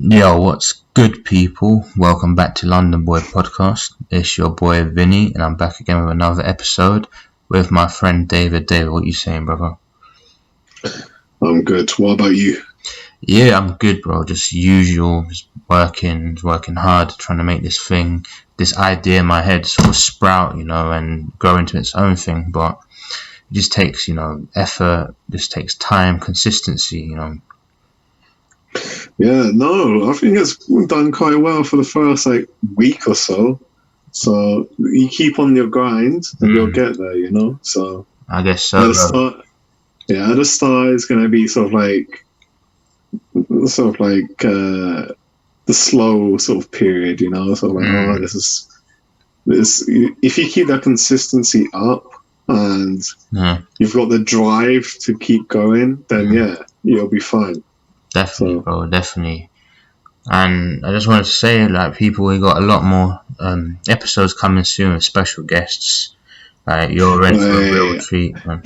Yo, what's good, people? Welcome back to London Boy Podcast. It's your boy Vinny, and I'm back again with another episode with my friend David. David, what you saying, brother? I'm good. What about you? Yeah, I'm good, bro. Just usual, just working hard, trying to make this idea in my head sort of sprout, and grow into its own thing. But it just takes, effort, just takes time, consistency. Yeah, no, I think it's done quite well for the first week or so. So you keep on your grind and you'll get there. So I guess at so. the start, at the start it's gonna be the slow sort of period, this is this. If you keep that consistency up and you've got the drive to keep going, then you'll be fine. Definitely, bro, definitely. And I just wanted to say, people, we got a lot more episodes coming soon with special guests. You're ready for a real treat, man.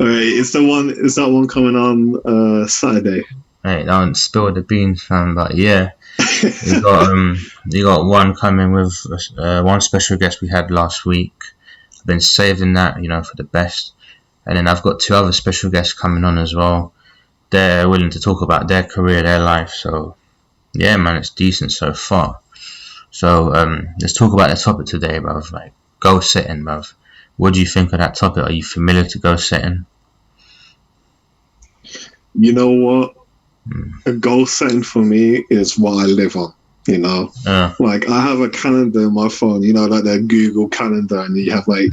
Is that one coming on Saturday? Hey, don't spill the beans, fam. But yeah, you got one coming with one special guest we had last week. I've been saving that, for the best. And then I've got two other special guests coming on as well. They're willing to talk about their career, their life. So yeah, man, it's decent so far. So let's talk about the topic today, bruv. Like goal setting, bruv. What do you think of that topic? Are you familiar to goal setting? You know what? A goal setting for me is what I live on. Like I have a calendar on my phone. Like the Google Calendar, and you have like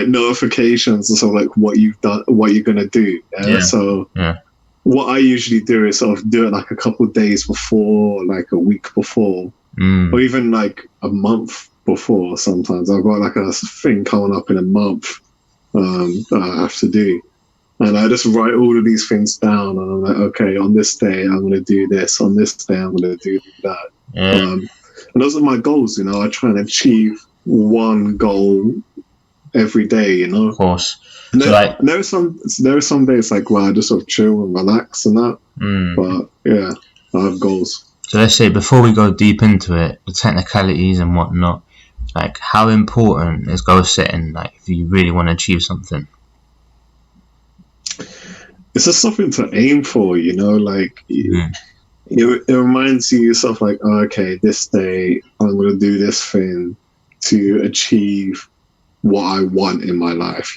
notifications and sort of like what you've done, what you're gonna do. So what I usually do is sort of do it like a couple of days before, like a week before, or even like a month before. Sometimes I've got like a thing coming up in a month that I have to do, and I just write all of these things down. And I'm like, okay, on this day I'm going to do this. On this day I'm going to do that. And those are my goals. I try and achieve one goal every day. Of course. And there are some days like where I just sort of chill and relax and that. But yeah, I have goals. So let's say before we go deep into it, the technicalities and whatnot, like how important is goal setting? Like if you really want to achieve something. It's just something to aim for, like it reminds you yourself like, oh, okay, this day I'm going to do this thing to achieve what I want in my life,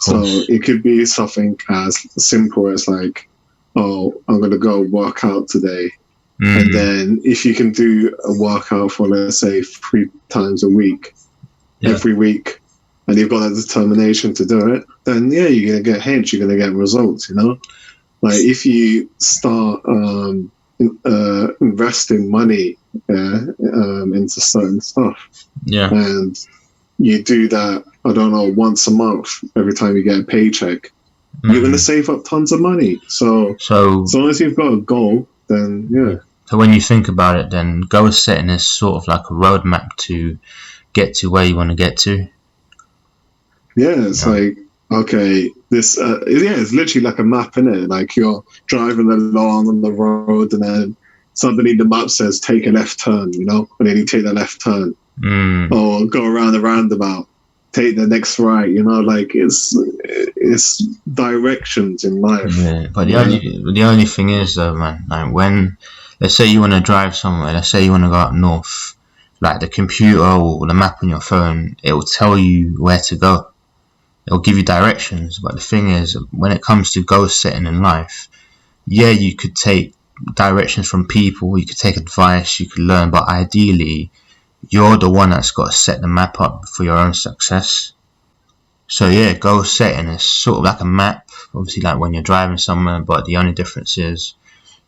So it could be something as simple as like, oh, I'm going to go work out today. And then if you can do a workout for, let's say, 3 times a week, every week, and you've got that determination to do it, then you're going to get hits, you're going to get results, Like if you start investing money into certain stuff, and you do that, I don't know, once a month, every time you get a paycheck, you're going to save up tons of money. So as long as you've got a goal, then So when you think about it, then goal setting is sort of like a roadmap to get to where you want to get to. Yeah, it's like, okay, this, it's literally like a map, innit? Like you're driving along on the road and then suddenly the map says take a left turn, and then you take the left turn. Or go around the roundabout, take the next right, like it's directions in life. Yeah, but the only thing is though, man, like when, let's say you want to drive somewhere, let's say you want to go up north, like the computer or the map on your phone, it will tell you where to go. It'll give you directions. But the thing is, when it comes to goal setting in life, you could take directions from people, you could take advice, you could learn, but ideally, you're the one that's got to set the map up for your own success. So goal setting is sort of like a map, obviously like when you're driving somewhere, but the only difference is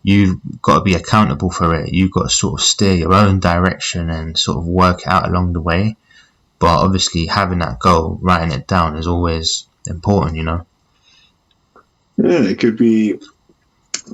you've got to be accountable for it. You've got to sort of steer your own direction and sort of work it out along the way. But obviously having that goal, writing it down is always important, Yeah, it could be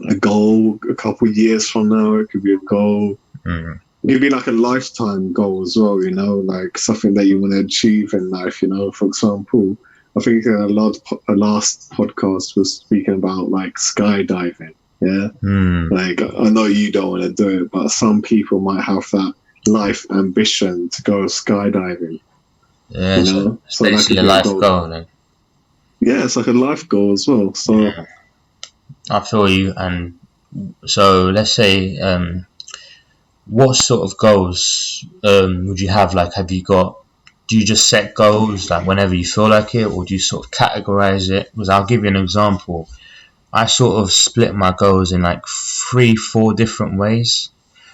a goal a couple of years from now. It could be a goal. It could be like a lifetime goal as well, like something that you want to achieve in life, For example, I think a last podcast was speaking about like skydiving. Yeah. Like, I know you don't want to do it, but some people might have that life ambition to go skydiving. Yeah, You so know, it's so that basically could a be a life goal. goal then. Yeah, it's like a life goal as well. So Yeah, I feel you. And so let's say, what sort of goals would you have? Like, do you just set goals like whenever you feel like it, or do you sort of categorize it? Because I'll give you an example. I sort of split my goals in like 3, 4 different ways.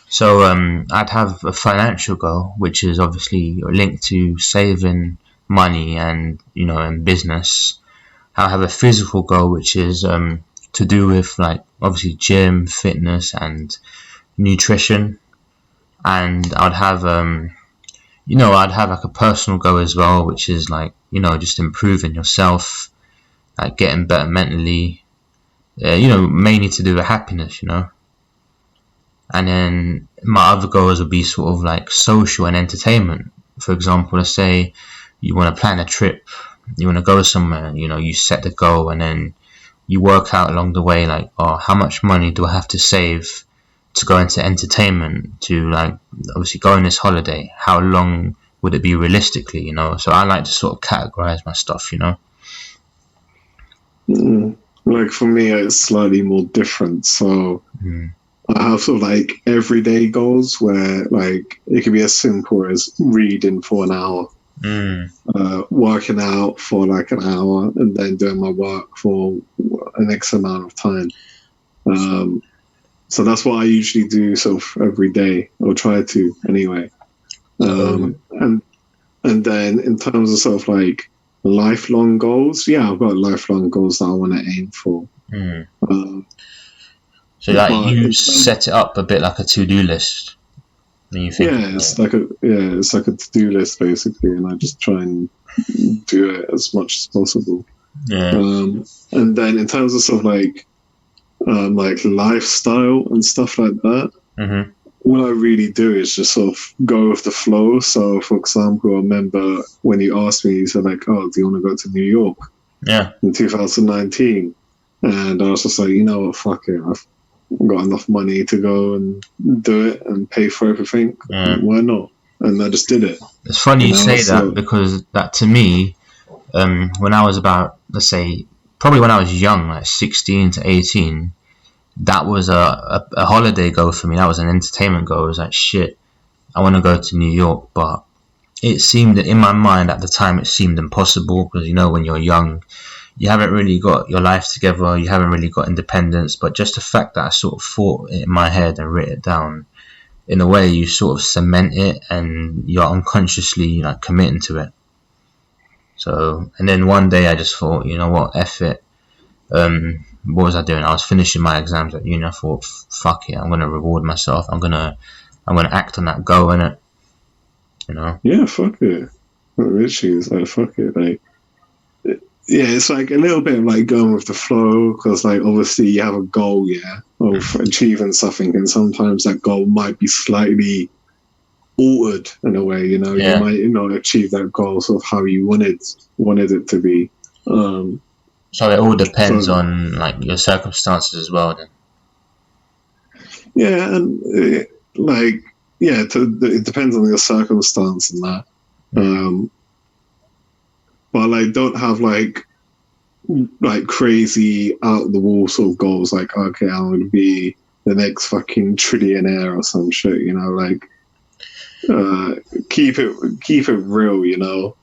So I'd have a financial goal, which is obviously linked to saving money and and business. I'll have a physical goal, which is to do with like obviously gym, fitness, and nutrition. And I'd have like a personal goal as well, which is like just improving yourself, like getting better mentally. Mainly to do with happiness. And then my other goals would be sort of like social and entertainment. For example, let's say you want to plan a trip, you want to go somewhere, you set the goal and then you work out along the way, like, oh, how much money do I have to save to go into entertainment, to like obviously go on this holiday? How long would it be realistically, So I like to sort of categorize my stuff. like for me, it's slightly more different. So I have sort of like everyday goals where like it can be as simple as reading for an hour, working out for like an hour, and then doing my work for an X amount of time. So that's what I usually do sort of every day, or try to anyway. And then in terms of sort of like lifelong goals, yeah, I've got lifelong goals that I want to aim for. So like you set it up a bit like a to-do list. It's like a to-do list basically, and I just try and do it as much as possible. Yeah. And then in terms of sort of like lifestyle and stuff like that, what I really do is just sort of go with the flow. So, for example, I remember when you asked me, you said like, "Oh, do you want to go to New York?" Yeah. In 2019, and I was just like, you know what, fuck it, I've got enough money to go and do it and pay for everything. Why not? And I just did it. It's funny you say that, because that to me, when I was about, let's say, probably when I was young, like 16 to 18, that was a holiday goal for me. That was an entertainment goal. It was like, shit, I want to go to New York, but it seemed, in my mind at the time, it seemed impossible, because when you're young, you haven't really got your life together, you haven't really got independence. But just the fact that I sort of thought it in my head and wrote it down, in a way you sort of cement it and you're unconsciously like committing to it. So, and then one day I just thought, you know what, F it. What was I doing? I was finishing my exams at uni. I thought, fuck it, I'm gonna reward myself. I'm gonna act on that goal, innit? Yeah, fuck it. Literally, it's like, fuck it. Like, yeah, it's like a little bit of like going with the flow, because like obviously you have a goal, of achieving something, and sometimes that goal might be slightly altered in a way. You might not achieve that goal sort of how you wanted it to be. So it all depends on like your circumstances as well, then. Yeah, and it depends on your circumstance and that. But like, don't have like crazy out of the wall sort of goals. Like, okay, I'm gonna be the next fucking trillionaire or some shit. Like, keep it real.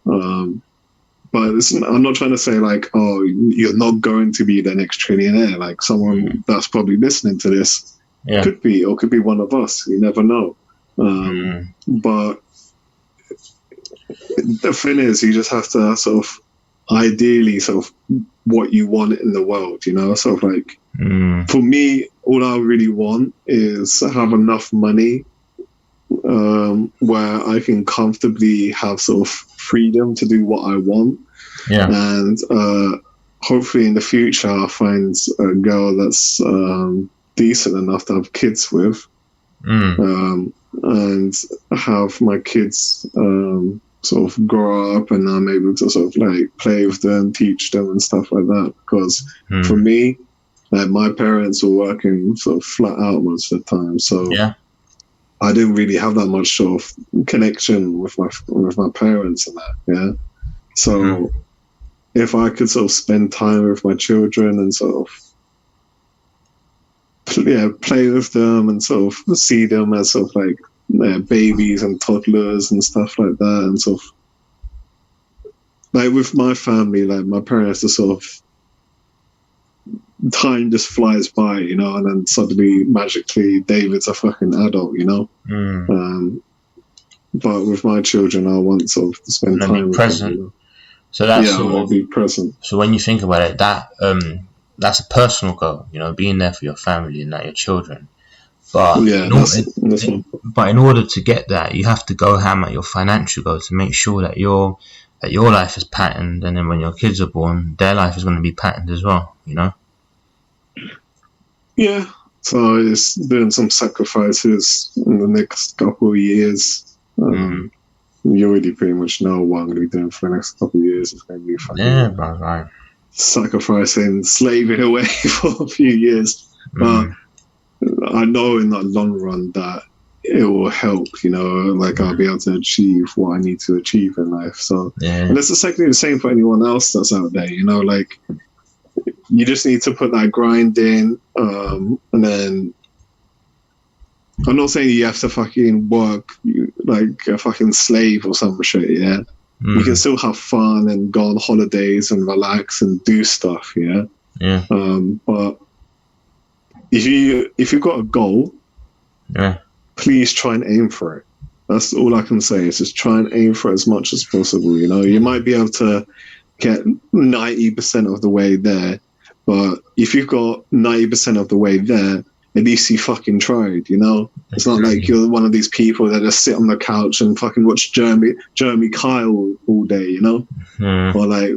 But I'm not trying to say like, oh, you're not going to be the next trillionaire. Like, someone that's probably listening to this could be one of us. You never know. But the thing is, you just have to sort of ideally sort of what you want in the world, sort of like, for me, all I really want is have enough money where I can comfortably have sort of freedom to do what I want. And hopefully in the future I'll find a girl that's decent enough to have kids with, and have my kids sort of grow up, and I'm able to sort of like play with them, teach them and stuff like that. Because for me, Like my parents were working sort of flat out most of the time, so Yeah. I didn't really have that much sort of connection with my parents and that. Yeah. So if I could sort of spend time with my children and sort of play with them and sort of see them as sort of like babies and toddlers and stuff like that, and sort of like with my family, like my parents are sort of time just flies by, you know, and then suddenly magically David's a fucking adult, you know. But with my children, I want sort of to spend time with them, you know? So that's I want to be present. So when you think about it, that's a personal goal, you know, being there for your family and your children. But but in order to get that, you have to go ham at your financial goals to make sure that your life is patterned, and then when your kids are born, their life is going to be patterned as well, you know. Yeah. So it's doing some sacrifices in the next couple of years. You already pretty much know what I'm going to be doing for the next couple of years. It's going to be fucking right. Sacrificing, slaving away for a few years. But I know in the long run that it will help, you know, like I'll be able to achieve what I need to achieve in life. So, and it's exactly the same for anyone else that's out there, you know, like you just need to put that grind in, and then I'm not saying you have to fucking work like a fucking slave or some shit, yeah? You can still have fun and go on holidays and relax and do stuff, yeah? Yeah. But if you've got a goal, please try and aim for it. That's all I can say, is just try and aim for it as much as possible, you know? You might be able to get 90% of the way there, but if you've got 90% of the way there, at least you fucking tried, you know? It's not like you're one of these people that just sit on the couch and fucking watch Jeremy Kyle all day, you know? Or like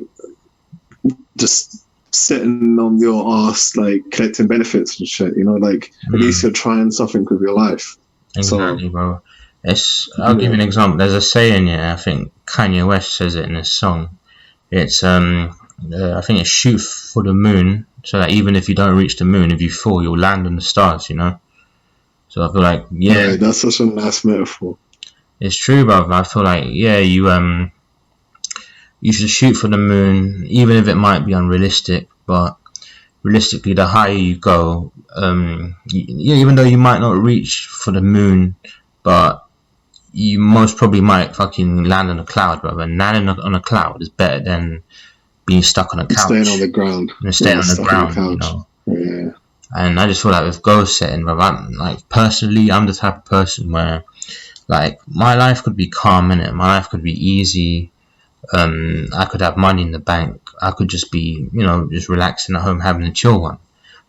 just sitting on your ass, like collecting benefits and shit, you know? Like at least you're trying something with your life. Exactly, bro. I'll give you an example. There's a saying, I think Kanye West says it in his song. It's I think it's shoot for the moon, so that even if you don't reach the moon, if you fall, you'll land on the stars, you know? So I feel like, that's such a nice metaphor. It's true, bro. I feel like, you should shoot for the moon, even if it might be unrealistic, but realistically, the higher you go, even though you might not reach for the moon, but you most probably might fucking land on a cloud, brother. And landing on a cloud is better than being stuck on a couch. Staying on the ground. And staying on the ground, you know. Yeah. And I just feel like with goal setting, brother, personally, I'm the type of person where, like, my life could be calm, innit? My life could be easy. I could have money in the bank. I could just be, you know, just relaxing at home, having a chill one.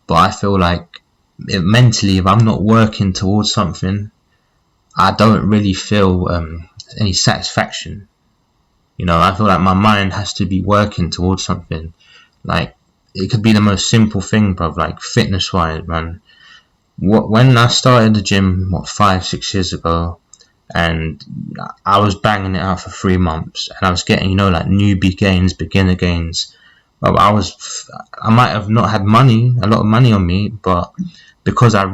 But I feel like mentally, if I'm not working towards something, I don't really feel any satisfaction. You know, I feel like my mind has to be working towards something. Like, it could be the most simple thing, bro, like fitness-wise, man. When I started the gym, 5-6 years ago, and I was banging it out for 3 months, and I was getting, you know, like newbie gains, beginner gains. Well, I might have not had a lot of money on me, but because I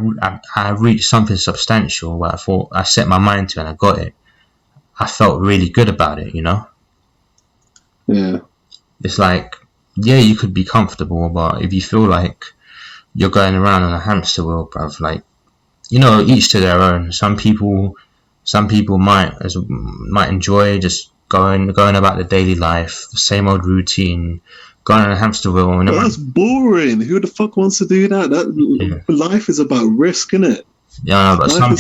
reached something substantial where I thought I set my mind to and I got it, I felt really good about it, you know? Yeah. It's like, you could be comfortable, but if you feel like you're going around on a hamster wheel, bruv, like, you know, each to their own. Some people might enjoy just going about the daily life, the same old routine, going on a hamster wheel. But that's boring. Who the fuck wants to do that? Life is about risk, innit? Yeah, but some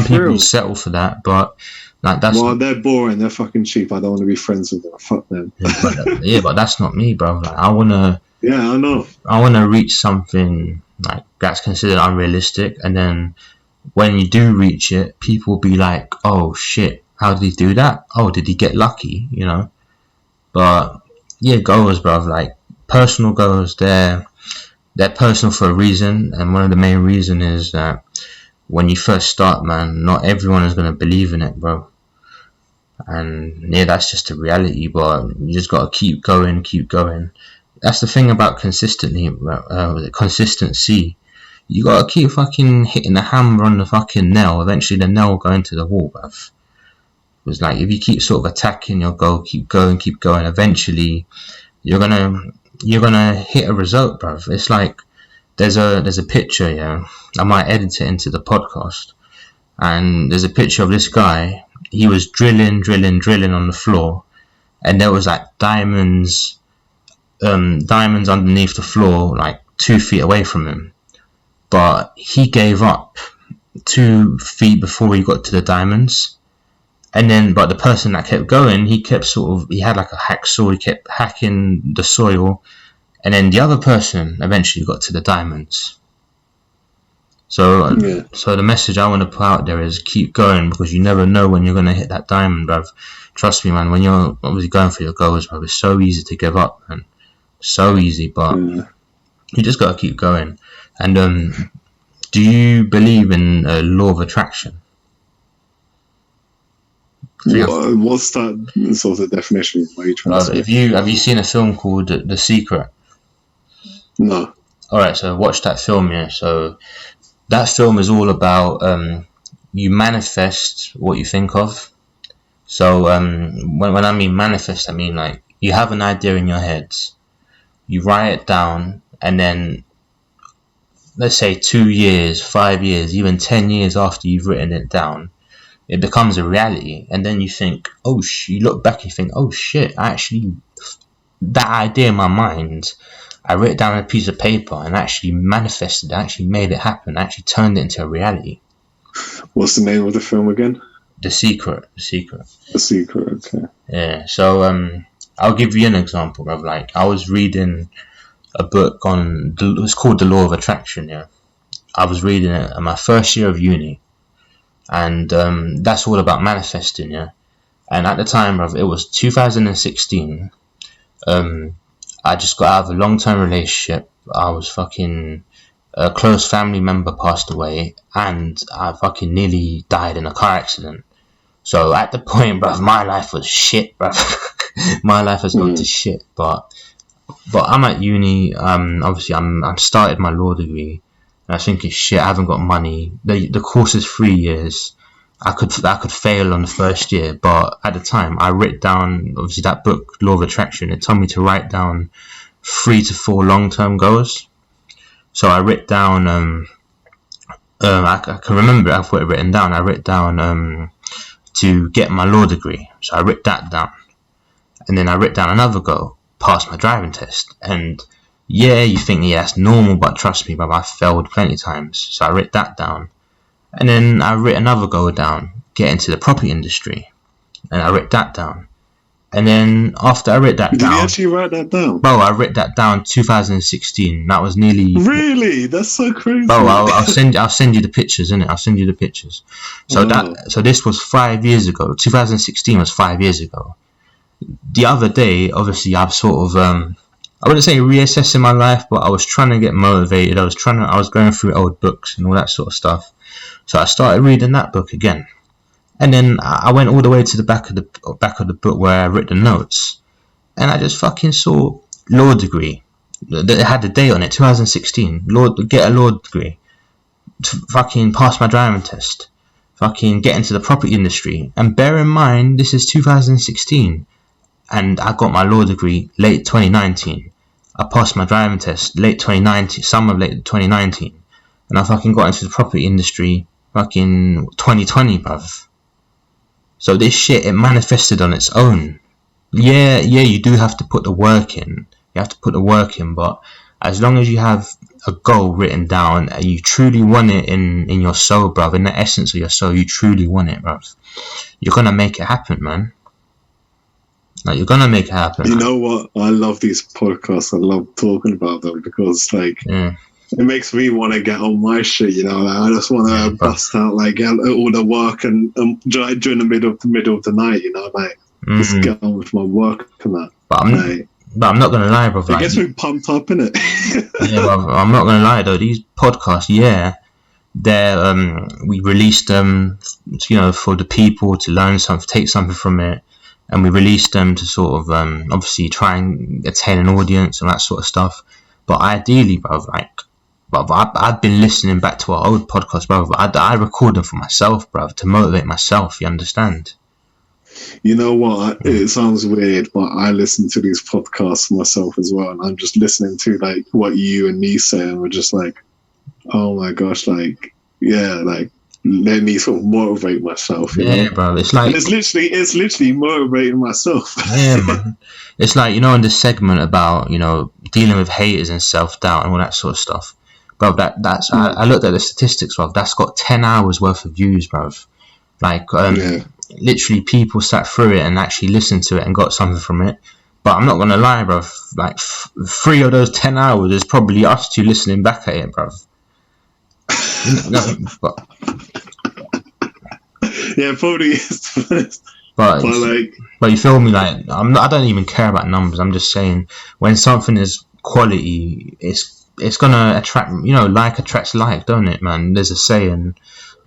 people settle for that, but like they're boring. They're fucking cheap. I don't want to be friends with them. Fuck them. But that's not me, bro. Like, I wanna. Yeah, I know. I wanna reach something like that's considered unrealistic, and then when you do reach it, people will be like, "Oh shit, how did he do that? Oh, did he get lucky?" You know. But goals, bro. Like personal goals, they're personal for a reason, and one of the main reasons is that when you first start, man, not everyone is gonna believe in it, bro. And that's just the reality. But you just gotta keep going. that's the thing about consistency. You gotta keep fucking hitting the hammer on the fucking nail. Eventually, the nail will go into the wall, bruv. It's like if you keep sort of attacking your goal, keep going. Eventually, you're gonna hit a result, bruv. It's like there's a picture, yeah. I might edit it into the podcast, and there's a picture of this guy. He was drilling on the floor, and there was like diamonds underneath the floor, like 2 feet away from him. But he gave up 2 feet before he got to the diamonds. And then, but the person that kept going, he had like a hacksaw, he kept hacking the soil. And then the other person eventually got to the diamonds. So the message I want to put out there is keep going, because you never know when you're going to hit that diamond, bruv. Trust me, man, when you're obviously going for your goals, bruv, it's so easy to give up, man. So easy, but you just got to keep going. And do you believe in law of attraction? What's that sort of definition? What are you trying to say? Have you seen a film called The Secret? No. Alright, so watch that film, yeah. So that film is all about you manifest what you think of. So when I mean manifest, I mean like you have an idea in your head, you write it down, and then let's say 2 years, 5 years, even 10 years after you've written it down, it becomes a reality. And then you think, you look back and you think, oh shit, actually that idea in my mind, I wrote it down on a piece of paper and actually manifested it, actually made it happen, actually turned it into a reality. What's the name of the film again? The Secret. The Secret, okay. Yeah, so I'll give you an example of like, I was reading a book it was called The Law of Attraction, yeah. I was reading it in my first year of uni, and that's all about manifesting, yeah. And at the time, it was 2016. I just got out of a long-term relationship. I was a close family member passed away, and I fucking nearly died in a car accident. So at the point, bruv, my life was shit, bruv. My life has gone to shit, but I'm at uni. Obviously I'm started my law degree, and I think it's shit. I haven't got money. The course is 3 years. I could fail on the first year, but at the time I wrote down, obviously, that book, Law of Attraction. It told me to write down 3 to 4 long-term goals. So I wrote down, I can remember I've got it written down. I wrote down to get my law degree. So I wrote that down, and then I wrote down another goal, pass my driving test. And yeah, you think, yeah, that's normal, but trust me, bruv, I failed plenty of times. So I wrote that down. And then I wrote another goal down, get into the property industry. And I wrote that down. And then after I wrote that down... Did you actually write that down? Bro, I wrote that down 2016. That was nearly... Really? That's so crazy. Bro, I'll send you the pictures, innit? I'll send you the pictures. So so this was 5 years ago. 2016 was 5 years ago. The other day, obviously, I've sort of... I wouldn't say reassessing my life, but I was trying to get motivated. I was going through old books and all that sort of stuff. So I started reading that book again, and then I went all the way to the back of the book where I wrote the notes, and I just fucking saw law degree. It had the date on it, 2016. Get a law degree, to fucking pass my driving test, fucking get into the property industry. And bear in mind, this is 2016, and I got my law degree late 2019. I passed my driving test late 2019, summer of late 2019, and I fucking got into the property industry fucking 2020, bruv. So this shit, it manifested on its own. Yeah, you do have to put the work in. You have to put the work in, but as long as you have a goal written down and you truly want it in your soul, bruv, in the essence of your soul, you truly want it, bruv, you're gonna make it happen, man. Like, you're gonna make it happen. You know what? I love these podcasts. I love talking about them because, like, it makes me want to get on my shit. You know, like, I just want to bust out like all the work and during the middle of the night. You know, like just get on with my work and that. But I'm not gonna lie, bro. It gets me pumped up, innit? Yeah, bro, I'm not gonna lie though. These podcasts, we released them, you know, for the people to learn something, take something from it. and we release them to sort of obviously try and attain an audience and that sort of stuff. But ideally, bruv, I've been listening back to our old podcast, bruv. I record them for myself, bruv, to motivate myself. You understand? You know what? It sounds weird, but I listen to these podcasts myself as well, and I'm just listening to like what you and me say, and we're just like, oh my gosh, like, yeah, like, let me sort of motivate myself. You know? Bro. It's like it's literally motivating myself. Yeah, man. It's like, in this segment about dealing with haters and self-doubt and all that sort of stuff, bro. That's I looked at the statistics, bro. That's got 10 hours worth of views, bro. Like literally people sat through it and actually listened to it and got something from it. But I'm not gonna lie, bro. Like 3 of those 10 hours is probably us two listening back at it, bro. Yeah, probably is. But you feel me? Like I don't even care about numbers. I'm just saying, when something is quality, it's gonna attract. Like attracts like, don't it, man? There's a saying,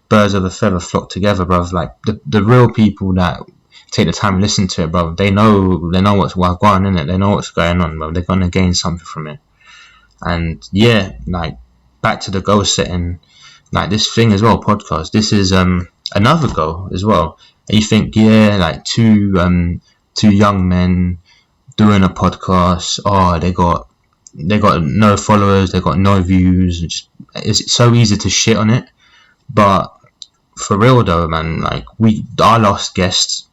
birds of a feather flock together, bruv. Like the real people that take the time to listen to it, bruv, they know what's going on in it. They know what's going on, bruv. They're gonna gain something from it. And yeah, like back to the goal setting, like this thing as well, podcast. This is another goal as well. And you think, like two young men doing a podcast. Oh, they got no followers, they got no views. It's so easy to shit on it, but for real though, man, like our last guest,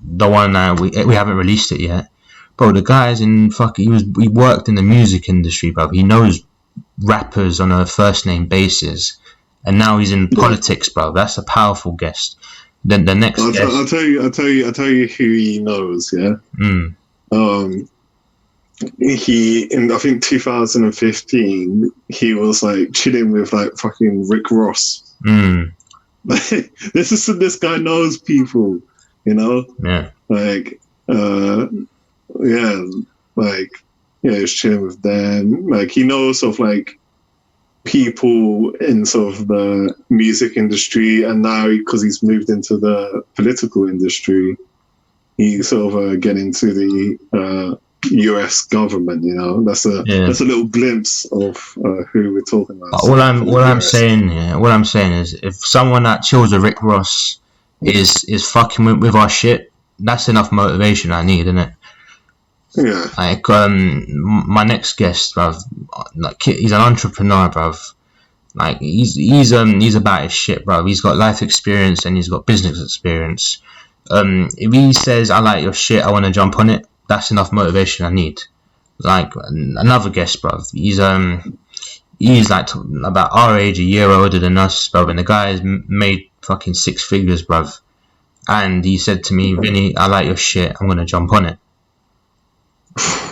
the one that we haven't released it yet, bro. The guy's in he worked in the music industry, bro. He knows rappers on a first name basis, and now he's in politics, bro. That's a powerful guest. Then the next guest, I'll tell you who he knows. Yeah. He in I think 2015 he was like chilling with like fucking Rick Ross. This guy knows people, Yeah. He's chilling with them. Like he knows of like people in sort of the music industry, and now because he's moved into the political industry, he's sort of getting into the US government. That's a little glimpse of who we're talking about. All I'm saying is, if someone that chills with Rick Ross is fucking with our shit, that's enough motivation I need, isn't it? Yeah. Like my next guest, bruv, like he's an entrepreneur, bruv. Like he's about his shit, bruv. He's got life experience and he's got business experience. If he says, I like your shit, I want to jump on it, that's enough motivation I need. Like another guest, bruv. He's like about our age, a year older than us, bruv, and the guy's made fucking 6 figures, bruv. And he said to me, Vinny, I like your shit, I'm gonna jump on it.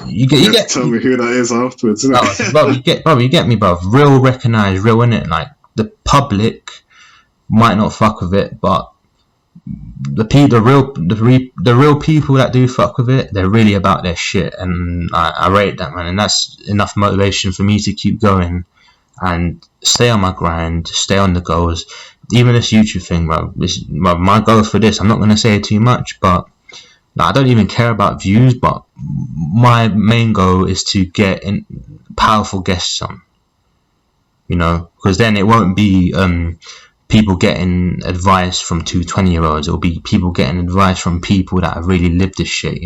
You get tell me who that is afterwards. Bro, you get me, bro. Real recognized, real in it. Like the public might not fuck with it, but the real people that do fuck with it, they're really about their shit, and I rate that, man. And that's enough motivation for me to keep going and stay on my grind, stay on the goals. Even this YouTube thing, bro. My goal for this, I'm not gonna say too much, but I don't even care about views, but my main goal is to get powerful guests on, because then it won't be people getting advice from 20-year-olds. It'll be people getting advice from people that have really lived this shit,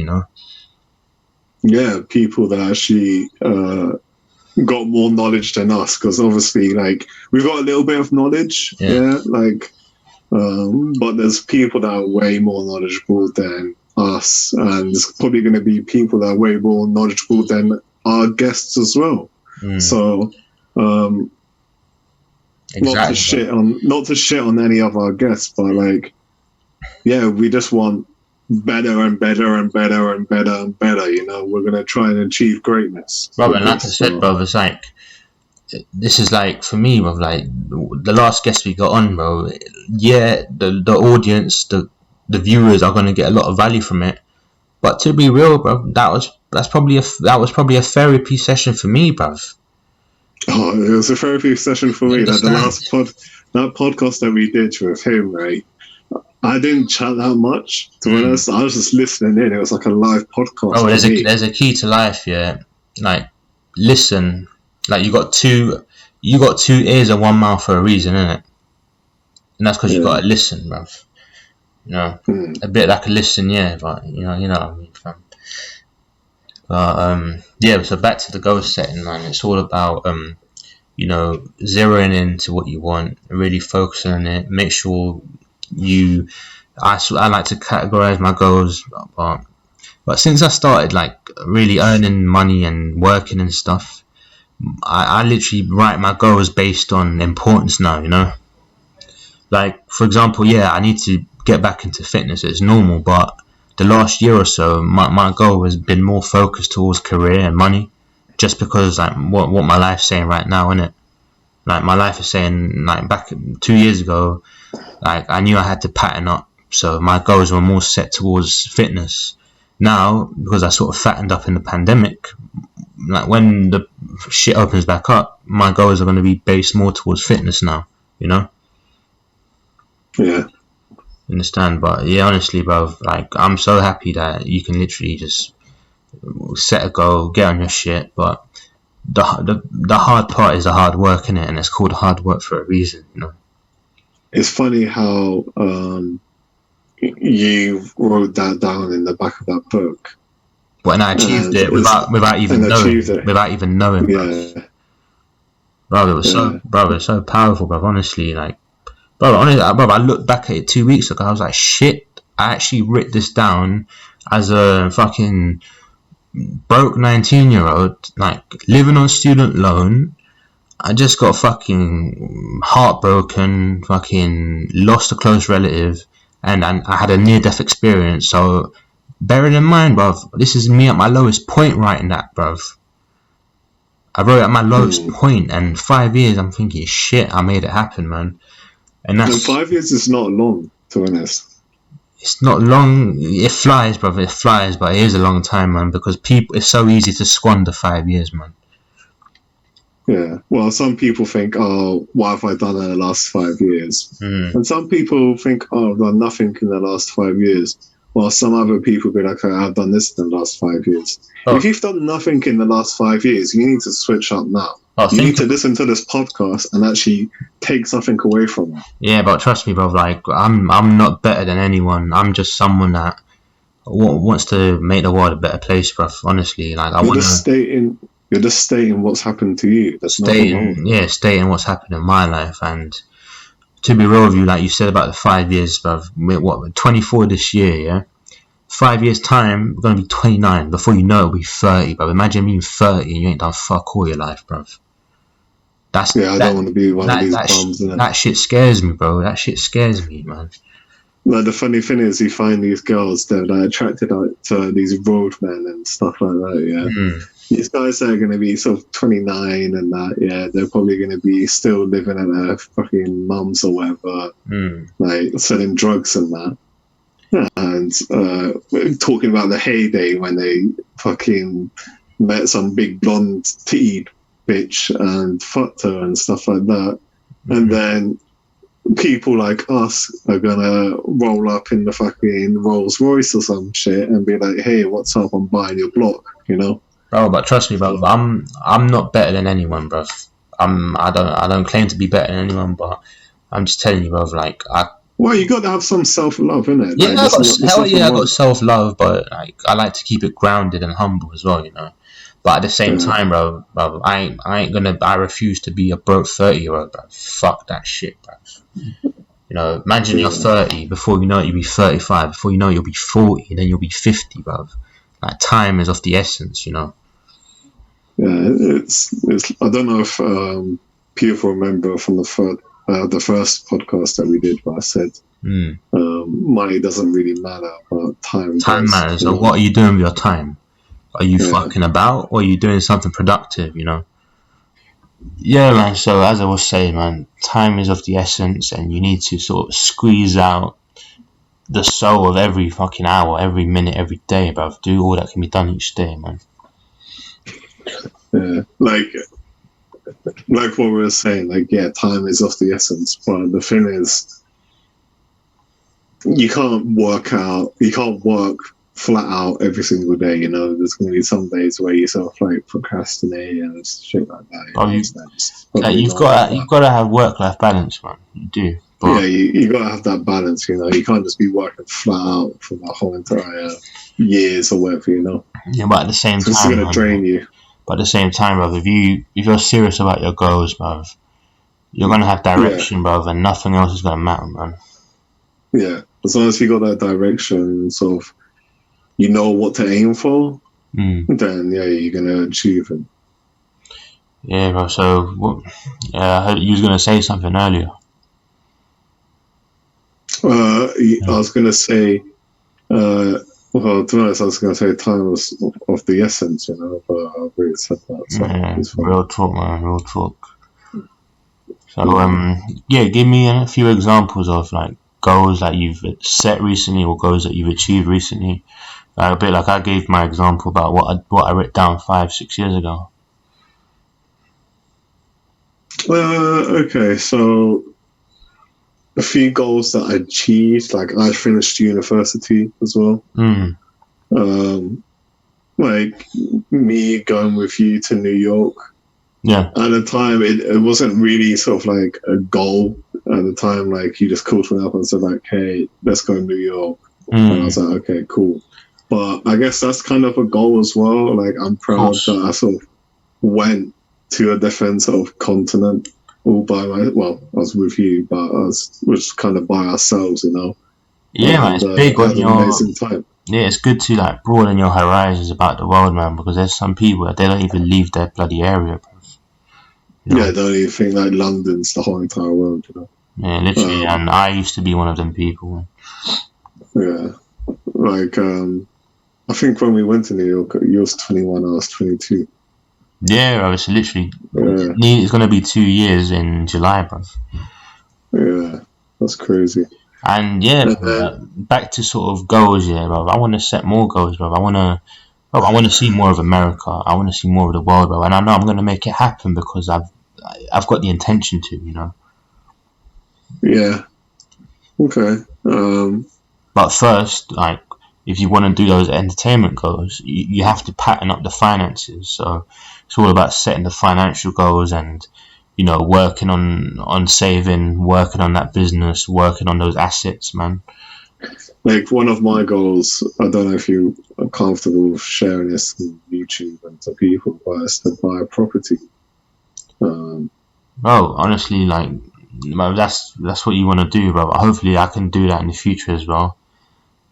Yeah, people that actually got more knowledge than us, because obviously, like, we've got a little bit of knowledge, but there's people that are way more knowledgeable than us, and there's probably going to be people that are way more knowledgeable than our guests as well. So not to shit on any of our guests, but like, yeah, we just want better and better and better and better and better. We're going to try and achieve greatness, bro. And like I said, bro, it's like, this is like, for me, bro, like the last guest we got on, bro, yeah, the audience, the viewers are going to get a lot of value from it, but to be real, bro, that was probably a therapy session for me, bruv. Oh, it was a therapy session for me. Like the last podcast that we did with him, right? I didn't chat that much. To be honest, I was just listening in. It was like a live podcast. Bro, there's a key to life, yeah. Like, listen. Like, you got two ears and one mouth for a reason, innit? And that's because you gotta listen, bruv. You know, a bit like a listen, yeah, but you know what I mean, fam. But yeah. So back to the goal setting, man. It's all about zeroing into what you want, really focusing on it. Make sure you. I like to categorize my goals, but since I started like really earning money and working and stuff, I literally write my goals based on importance now. You know, like for example, yeah, I need to get back into fitness. It's normal, but the last year or so, my goal has been more focused towards career and money, just because like what my life's saying right now, innit? Like my life is saying, like back 2 years ago, like I knew I had to pattern up, so my goals were more set towards fitness. Now, because I sort of fattened up in the pandemic, like when the shit opens back up, my goals are going to be based more towards fitness now, you know? Yeah. Understand? But yeah, honestly, bro, like I'm so happy that you can literally just set a goal, get on your shit, but the hard part is the hard work, innit? And it's called hard work for a reason, you know? It's funny how you wrote that down in the back of that book. But and I achieved it without even knowing. Yeah. Bro, it was so powerful, bro. Honestly, like, bro, I looked back at it 2 weeks ago. I was like, shit. I actually wrote this down as a fucking broke 19-year-old, like living on student loan. I just got fucking heartbroken, fucking lost a close relative, and I had a near-death experience. So bearing in mind, bruv, this is me at my lowest point writing that, bruv. I wrote at my lowest point, and 5 years, I'm thinking, shit, I made it happen, man. And that's 5 years is not long, to be honest. It's not long. It flies, brother. It flies, but it is a long time, man. Because it's so easy to squander 5 years, man. Yeah. Well, some people think, oh, what have I done in the last 5 years? And some people think, oh, I've done nothing in the last 5 years. While some other people be like, I've done this in the last 5 years. If you've done nothing in the last 5 years, you need to switch up now. You need to listen to this podcast and actually take something away from it. Yeah, but trust me, bro. Like I'm not better than anyone. I'm just someone that wants to make the world a better place, bro. Honestly, like you're just stating what's happened to you. That's stating what's happened in my life. And to be real with you, like you said about the 5 years, bro. We're 24 this year, yeah. 5 years time, we're gonna be 29. Before you know it, we'll be 30, bro. Imagine being 30 and you ain't done fuck all your life, bro. I don't want to be one of these bums. That shit scares me, bro. That shit scares me, man. Like the funny thing is, you find these girls that are attracted to these roadmen and stuff like that. Yeah, these guys are going to be sort of 29 and that. Yeah, they're probably going to be still living at their fucking mums or whatever, like selling drugs and that. And talking about the heyday when they fucking met some big blonde titty bitch and fucked her and stuff like that. And then people like us are gonna roll up in the fucking Rolls Royce or some shit and be like, hey, what's up, I'm buying your block, you know? Bro, but trust me, bro, I'm not better than anyone, bro. I don't claim to be better than anyone, but I'm just telling you, bro, like well, you got to have some self-love, innit? Yeah, I got self-love, but like I like to keep it grounded and humble as well, you know. But at the same time, bro, I refuse to be a broke 30-year-old, bro. Fuck that shit, bro. You know, imagine you're 30, before you know it, you'll be 35, before you know it, you'll be 40, then you'll be 50, bro. Like, time is of the essence, you know. Yeah, it's I don't know if people remember from the first podcast that we did, but I said money doesn't really matter, but time matters. So what are you doing with your time? Are you fucking about, or are you doing something productive, you know? Yeah, man, so as I was saying, man, time is of the essence, and you need to sort of squeeze out the soul of every fucking hour, every minute, every day, bruv. Do all that can be done each day, man. Yeah, like what we were saying, like, time is of the essence, but the thing is, you need to sort of squeeze out the soul of every hour, every minute, every day, bruv. Do all that can be done each day, man. Yeah, like what we were saying, like, yeah, time is of the essence, but the thing is, you need to sort of squeeze out the soul of every hour, every minute, every day, bruv. Do all that can be done each day, man. Yeah, you can't work flat out every single day. You know, there's going to be some days where you sort of like procrastinate and shit like that. Oh, you've got to have work-life balance, man. You do. But yeah, you got to have that balance. You know, you can't just be working flat out for the whole entire years or whatever. You know. Yeah, but at the same time, it's going to drain you. But at the same time, bruv, if you're serious about your goals, bruv, you're gonna have direction, bruv, and nothing else is gonna matter, man. Yeah, as long as you got that direction, sort of, you know what to aim for, then yeah, you're gonna achieve it. Yeah, bro. So, I heard you was gonna say something earlier. I was gonna say, well, to be honest, I was gonna say time was of the essence, you know, but I've already said that. So real talk, man. Real talk. So, give me a few examples of like goals that you've set recently or goals that you've achieved recently. A bit like I gave my example about what I wrote down 5-6 years ago. Okay, so a few goals that I achieved, like I finished university as well. Like me going with you to New York. Yeah. At the time, it wasn't really sort of like a goal. At the time, like you just called me up and said like, "Hey, let's go to New York," and I was like, "Okay, cool." But I guess that's kind of a goal as well. Like I'm proud that I sort of went to a different sort of continent all by I was with you, but I was kind of by ourselves, you know. Yeah, man, it's big when you're. Amazing time. Yeah, it's good to like broaden your horizons about the world, man, because there's some people that they don't even leave their bloody area, bro. You know? Yeah, I don't even think like London's the whole entire world, you know. Yeah, literally, and I used to be one of them people. Yeah, like I think when we went to New York, you was 21, I was 22. Yeah, I was literally. Yeah. It's gonna be 2 years in July, bro. Yeah, that's crazy. And yeah, back to sort of goals, yeah, bro. I want to set more goals, bro. I want to see more of America. I want to see more of the world, bro. And I know I'm gonna make it happen because I've got the intention to, you know. Yeah. Okay. But first, like, if you want to do those entertainment goals, you have to pattern up the finances. So it's all about setting the financial goals and, you know, working on saving, working on that business, working on those assets, man. Like one of my goals, I don't know if you are comfortable sharing this on YouTube and to people, but it's to buy a property. Honestly, like, that's what you want to do, bro. Hopefully I can do that in the future as well.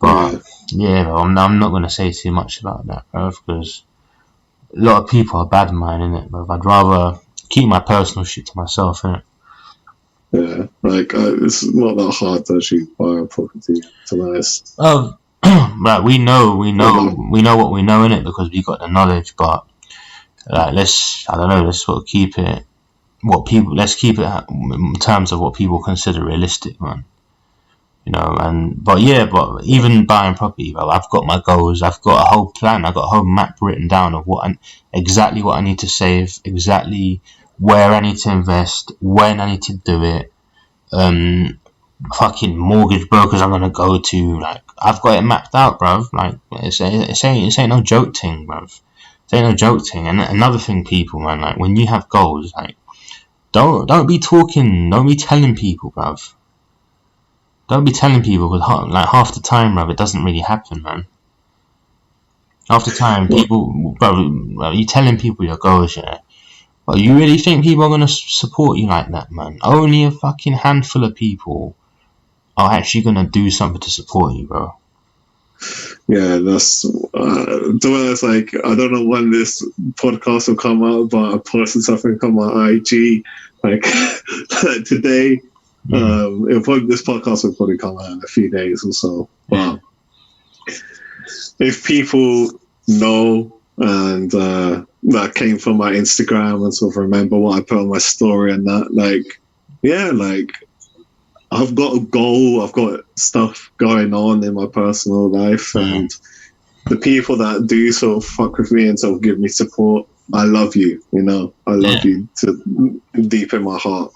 But yeah, bro, I'm not going to say too much about that, bro, because a lot of people are bad minding it, bro. I'd rather keep my personal shit to myself, innit? Yeah, like it's not that hard to actually buy a property, to be honest. Right, we know what we know in it because we got the knowledge, but like let's sort of keep it let's keep it in terms of what people consider realistic, man. You know, but even buying property, bro, I've got my goals, I've got a whole plan, I've got a whole map written down of exactly what I need to save, exactly where I need to invest, when I need to do it, fucking mortgage brokers I'm gonna go to, like, I've got it mapped out, bruv. Like, it ain't no joke thing, bruv. It ain't no joke thing. And another thing, people, man, like, when you have goals, like, don't be telling people, bruv. Don't be telling people, because like half the time, bruv, it doesn't really happen, man. Half the time, people, bro, you telling people your goals, yeah. But you really think people are gonna support you like that, man? Only a fucking handful of people are actually gonna do something to support you, bro. Yeah, that's to be honest, like, I don't know when this podcast will come out, but I posted something on my IG like today. This podcast will probably come out in a few days or so. But if people know and that came from my Instagram and sort of remember what I put on my story and that, like, yeah, like, I've got a goal, I've got stuff going on in my personal life, and the people that do sort of fuck with me and sort of give me support, I love you, you know, I love you to deep in my heart.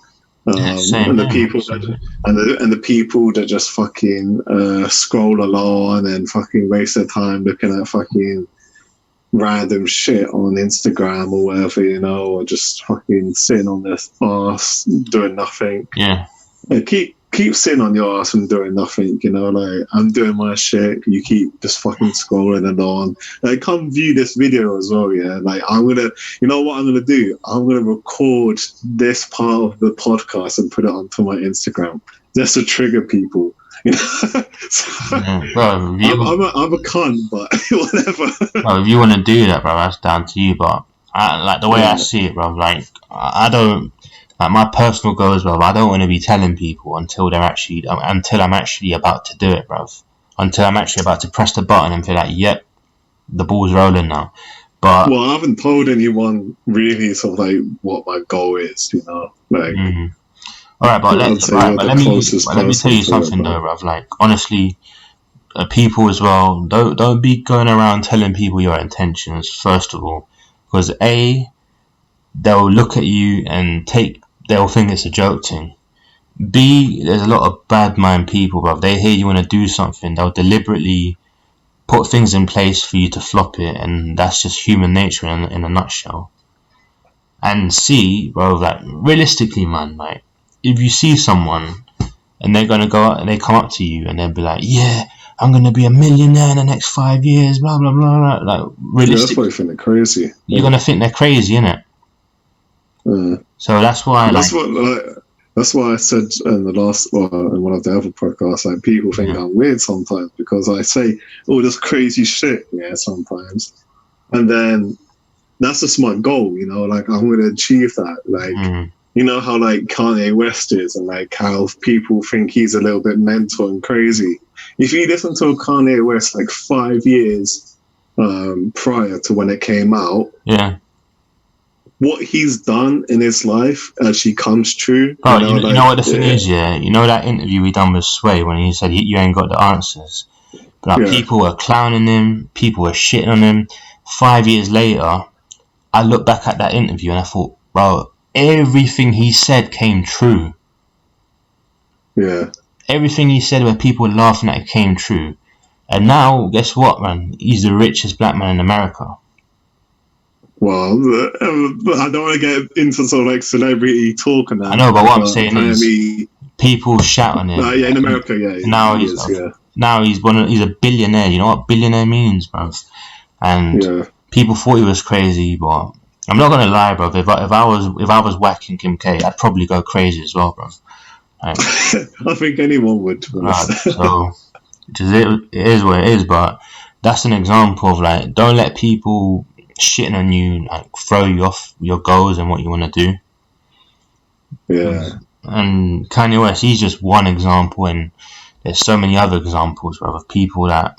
Same And the here, people man. that and the people that just fucking scroll along and fucking waste their time looking at fucking random shit on Instagram or whatever, or just fucking sitting on their ass doing nothing. Yeah. Yeah, keep sitting on your ass and doing nothing, like I'm doing my shit, you keep just fucking scrolling along. Like, come view this video as well, yeah. Like, I'm gonna, what I'm gonna do? I'm gonna record this part of the podcast and put it onto my Instagram just to trigger people. So, Yeah, bro, I'm a cunt, but whatever. bro, if you want to do that, bro, that's down to you. But like the way I see it, bro, like I don't like my personal goals, bro. I don't want to be telling people until I'm actually about to do it, bro. Until I'm actually about to press the button and feel like, yep, the ball's rolling now. But well, I haven't told anyone really sort of like what my goal is, like. All right, but let me tell you something though, though, bruv. Like, honestly, people as well, don't be going around telling people your intentions. First of all, because they'll look at you and they'll think it's a joke thing. B, there's a lot of bad mind people, bruv. They hear you want to do something, they'll deliberately put things in place for you to flop it, and that's just human nature in a nutshell. And C, bro, like realistically, man, like, if you see someone and they're gonna go out and they come up to you and they'll be like, yeah, I'm gonna be a millionaire in the next 5 years, blah blah blah, like realistically, that's why you think they're crazy. You're gonna think they're crazy, innit? So that's why. That's why I said in one of the other podcasts, like, people think I'm weird sometimes because I say all this crazy shit, sometimes, and then that's just my goal, like I'm gonna achieve that, like. You know how like Kanye West is, and like how people think he's a little bit mental and crazy. If you listen to Kanye West like 5 years prior to when it came out, what he's done in his life actually comes true. Oh, you know what the thing is, you know that interview we done with Sway when he said you ain't got the answers, but like, people were clowning him, people were shitting on him. 5 years later, I look back at that interview and I thought, bro, everything he said came true. Yeah. Everything he said where people were laughing at it came true. And now, guess what, man? He's the richest black man in America. Well, I don't want to get into sort of like celebrity talk and that. I know, but what I'm saying is, people shout on him. In America, Now he's a billionaire. You know what billionaire means, bro? And people thought he was crazy, but I'm not gonna lie, bro. If I was whacking Kim K, I'd probably go crazy as well, bro. Like, I think anyone would. So it is what it is. But that's an example of like, don't let people shitting on you like throw you off your goals and what you want to do. Yeah. And Kanye West, he's just one example, and there's so many other examples, bro, of people that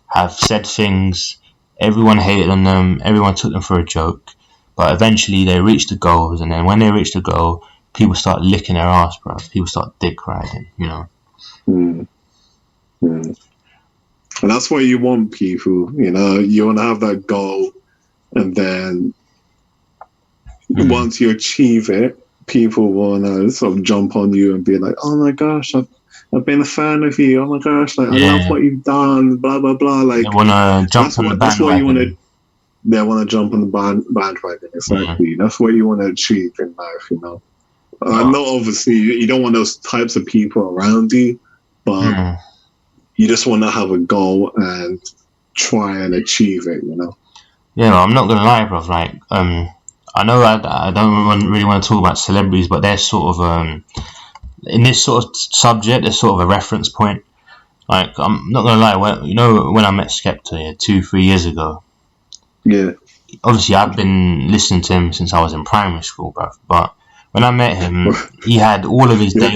have said things. Everyone hated on them. Everyone took them for a joke. But eventually they reach the goals, and then when they reach the goal, people start licking their ass, bro. People start dick riding, And that's why you want people, you want to have that goal, and then once you achieve it, people want to sort of jump on you and be like, oh my gosh, I've been a fan of you. Oh my gosh, like I love what you've done, blah blah blah. Like, they want to jump on the bandwagon. That's what you want to. They want to jump on the bandwagon. Exactly. That's what you want to achieve in life. No, obviously you don't want those types of people around you, but you just want to have a goal and try and achieve it. Yeah, I'm not gonna lie, bro. Like, I know I don't really want to talk about celebrities, but they're sort of in this sort of subject, they're sort of a reference point. Like, I'm not gonna lie, when I met Skepta 2-3 years ago. Yeah. Obviously, I've been listening to him since I was in primary school, bro. But when I met him, he had all of his day.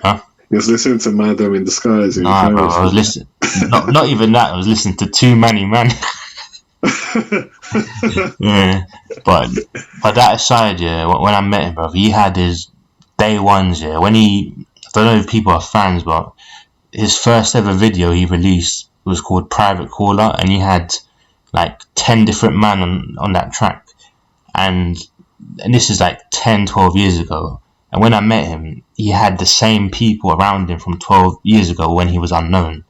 Huh? You was listening to Madam in Disguise. Nah, bro. I was listening. not even that. I was listening to Too Many Man. Yeah, but that aside, when I met him, bro, he had his day ones. When I don't know if people are fans, but his first ever video he released was called Private Caller, and he had like 10 different men on that track, and this is like 10-12 years ago, And when I met him, he had the same people around him from 12 years ago when he was unknown.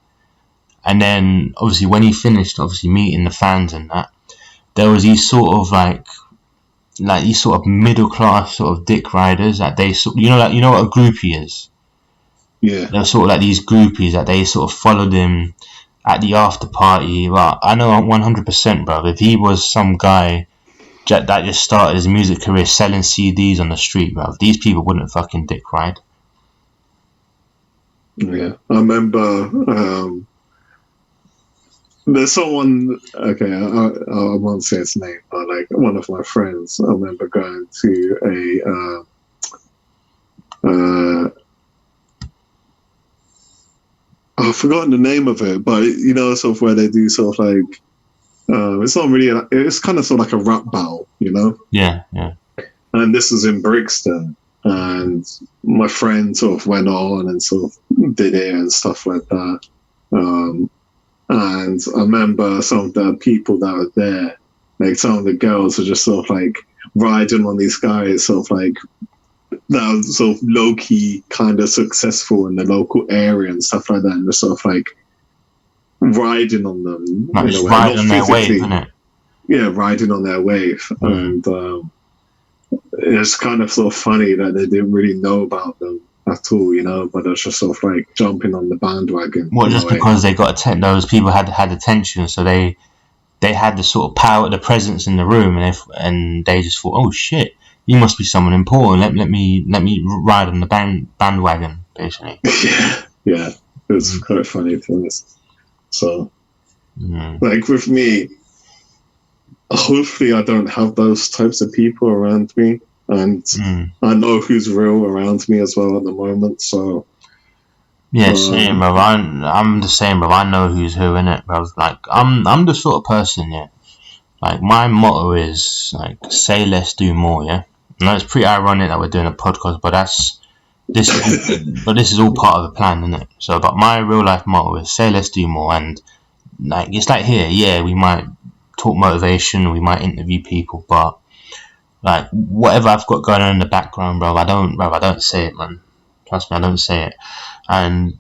And then, obviously, when he finished, obviously, meeting the fans and that, there was these sort of, like these sort of middle-class sort of dick riders that they sort, you know what a groupie is? Yeah. They're sort of like these groupies that they sort of followed him at the after party. Well, I know 100%, bro. If he was some guy that just started his music career selling CDs on the street, bro, these people wouldn't fucking dick ride. Yeah, I remember. There's someone. Okay, I won't say its name, but like one of my friends, I remember going to I've forgotten the name of it, but sort of where they do sort of like, it's not really, it's kind of sort of like a rap battle, Yeah. And this was in Brixton, and my friend sort of went on and sort of did it and stuff like that. And I remember some of the people that were there, like some of the girls were just sort of like riding on these guys, sort of like, that was sort of low-key kind of successful in the local area and stuff like that, and just sort of like riding on them. Like just riding on their wave, isn't it? Yeah, riding on their wave. And it's kind of sort of funny that they didn't really know about them at all, but it's just sort of like jumping on the bandwagon. Well, just because they got those people had attention, so they had the sort of power, the presence in the room, and they just thought, oh shit, you must be someone important. Let me ride on the bandwagon, basically. Yeah, it's quite funny, to be honest. So, like with me, hopefully I don't have those types of people around me, and I know who's real around me as well at the moment. So, yeah, same, bro. I'm the same, bro. I know who's who in it, bro. Like I'm the sort of person, yeah. Like my motto is like say less, do more, yeah. I know it's pretty ironic that we're doing a podcast, but this is all part of the plan, isn't it? So, but my real life motto is say less, do more, and like it's like here, yeah, we might talk motivation, we might interview people, but like whatever I've got going on in the background, bro, I don't say it, man. Trust me, I don't say it, and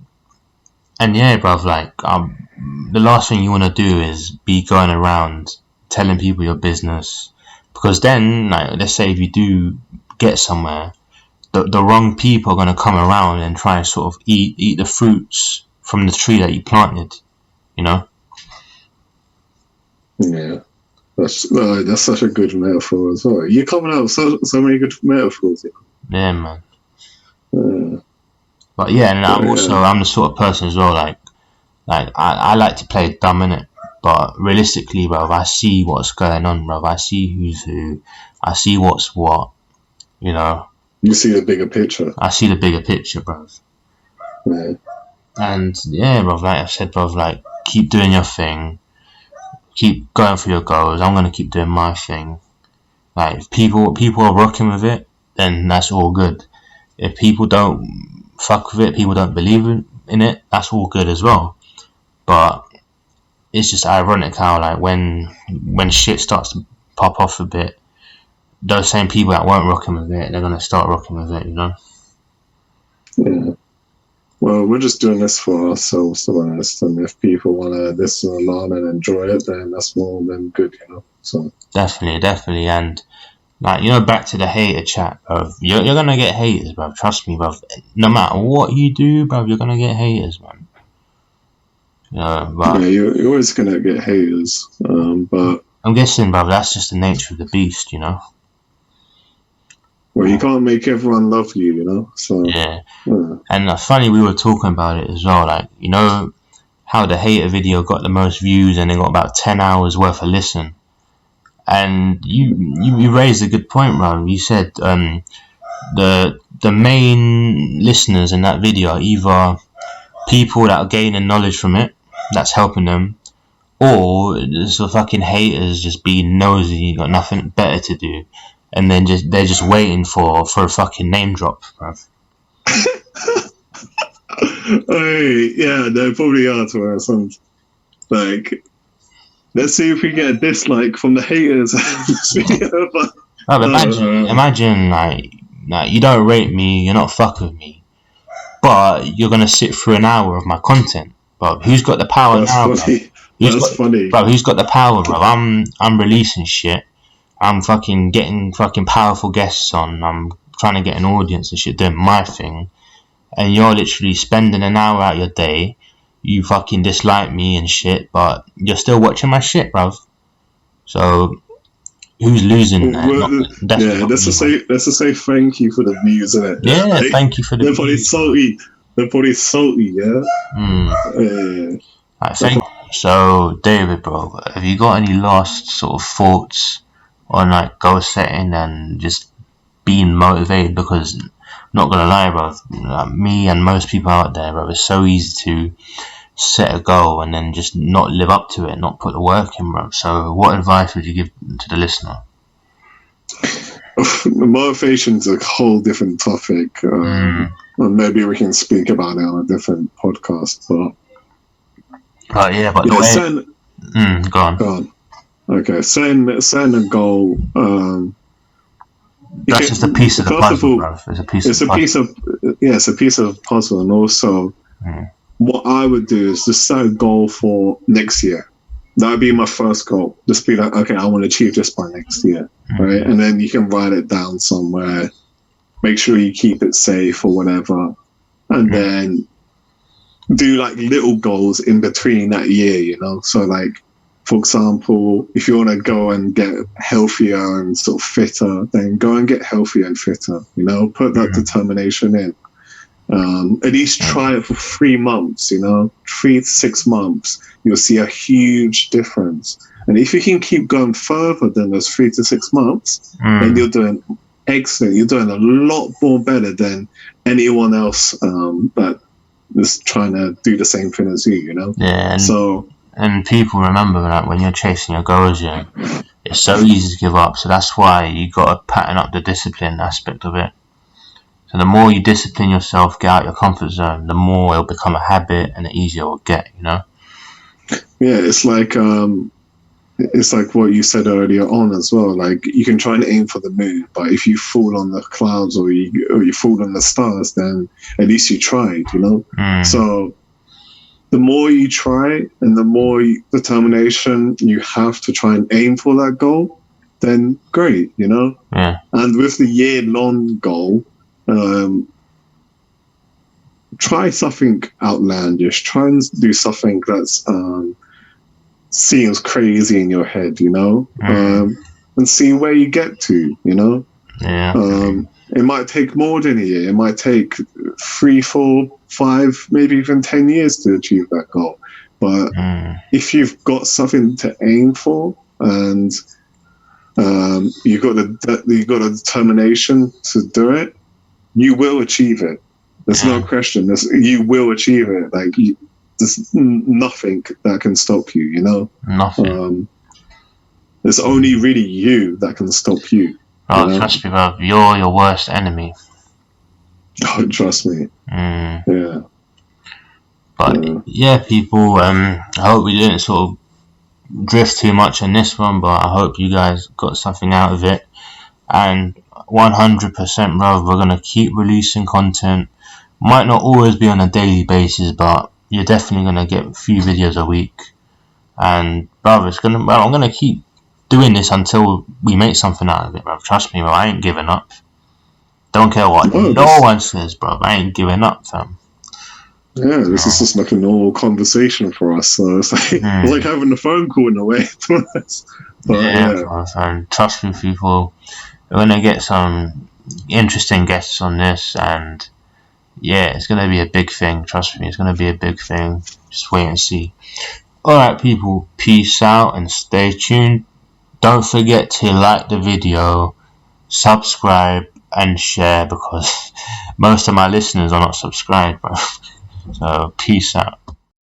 yeah, bro, like the last thing you want to do is be going around telling people your business. Because then, like, let's say if you do get somewhere, the wrong people are going to come around and try and sort of eat the fruits from the tree that you planted, Yeah, that's such a good metaphor as well. You're coming out with so many good metaphors. Yeah, man. But yeah, and I'm the sort of person as well, like I like to play dumb, innit? But realistically, bro, I see what's going on, bro. I see who's who. I see what's what. You see the bigger picture. I see the bigger picture, bro. Yeah. And yeah, bro, like I said, bro, like keep doing your thing. Keep going for your goals. I'm gonna keep doing my thing. Like if people are rocking with it, then that's all good. If people don't fuck with it, people don't believe in it, that's all good as well. But it's just ironic how like when shit starts to pop off a bit, those same people that weren't rocking with it, they're gonna start rocking with it, Yeah. Well, we're just doing this for ourselves, to be honest. And if people want to listen along and enjoy it, then that's more than good, So definitely, and like back to the hater chat, bro. You're gonna get haters, bro. Trust me, bro. No matter what you do, bro, you're gonna get haters, man. But you're always gonna get haters, but I'm guessing, bro, that's just the nature of the beast, Well, you can't make everyone love you, So yeah. And funny, we were talking about it as well, like how the hater video got the most views and it got about 10 hours worth of listen. And you raised a good point, bro. You said the main listeners in that video are either people that are gaining knowledge from it, that's helping them, or it's the fucking haters just being nosy, got nothing better to do, and then they're just waiting for a fucking name drop, bruv. Hey, yeah, they probably are to our sons. Like, let's see if we get a dislike from the haters. Imagine like Like, you don't rate me, you're not fuck with me, but you're gonna sit through an hour of my content. But who's got the power That's now, funny. bro? That's funny. Bro, who's got the power, bro? I'm releasing shit. I'm fucking getting fucking powerful guests on. I'm trying to get an audience and shit, doing my thing. And you're literally spending an hour out your day. You fucking dislike me and shit, but you're still watching my shit, bro. So who's losing there? Let's just say thank you for the views, innit? Yeah, thank you for the views. They're probably salty, yeah? So, David, bro, have you got any last sort of thoughts on like goal setting and just being motivated? Because, not gonna lie, bro, like me and most people out there, bro, it's so easy to set a goal and then just not live up to it, not put the work in, bro. So what advice would you give to the listener? Motivation's a whole different topic. Maybe we can speak about it on a different podcast. But go on. Okay, setting a goal. That's just a piece of the puzzle, bro. It's a piece of puzzle, and also. What I would do is just set a goal for next year. That would be my first goal. Just be like, okay, I want to achieve this by next year, right? And then you can write it down somewhere. Make sure you keep it safe or whatever. And then do like little goals in between that year, you know? So like, for example, if you want to go and get healthier and sort of fitter, then go and get healthier and fitter, you know? Put that determination in. At least try it for 3 months, 3 to 6 months. You'll see a huge difference. And if you can keep going further than those 3 to 6 months, then you're doing excellent. You're doing a lot more better than anyone else that is trying to do the same thing as you, Yeah. And people remember that when you're chasing your goals, it's so easy to give up. So that's why you got to pattern up the discipline aspect of it. So the more you discipline yourself, get out your comfort zone, the more it'll become a habit and the easier it'll get, Yeah, it's like what you said earlier on as well. Like, you can try and aim for the moon, but if you fall on the clouds or you fall on the stars, then at least you tried, So the more you try and the more determination you have to try and aim for that goal, then great, Yeah. And with the year-long goal, try something outlandish. Try and do something that's seems crazy in your head, and see where you get to, Yeah. It might take more than a year. It might take 3, 4, 5, maybe even 10 years to achieve that goal. But if you've got something to aim for and you've got a determination to do it, you will achieve it. There's no question. You will achieve it. Like, there's nothing that can stop you, Nothing. There's only really you that can stop you. Oh, trust me, bro. You're your worst enemy. Oh, trust me. Yeah. But, yeah, people, I hope we didn't sort of drift too much on this one, but I hope you guys got something out of it. And 100%, bro, we're going to keep releasing content. Might not always be on a daily basis, but you're definitely going to get a few videos a week. And, bro, I'm going to keep doing this until we make something out of it, bro. Trust me, bro, I ain't giving up. Don't care what no one says, bro. I ain't giving up, fam. Yeah, this is just like a normal conversation for us. So it's like, it's like having a phone call in a way. Bro, and trust me, people, we're going to get some interesting guests on this, and yeah, it's going to be a big thing. Trust me, it's going to be a big thing. Just wait and see. Alright, people, peace out and stay tuned. Don't forget to like the video, subscribe, and share, because most of my listeners are not subscribed, bro. So, peace out.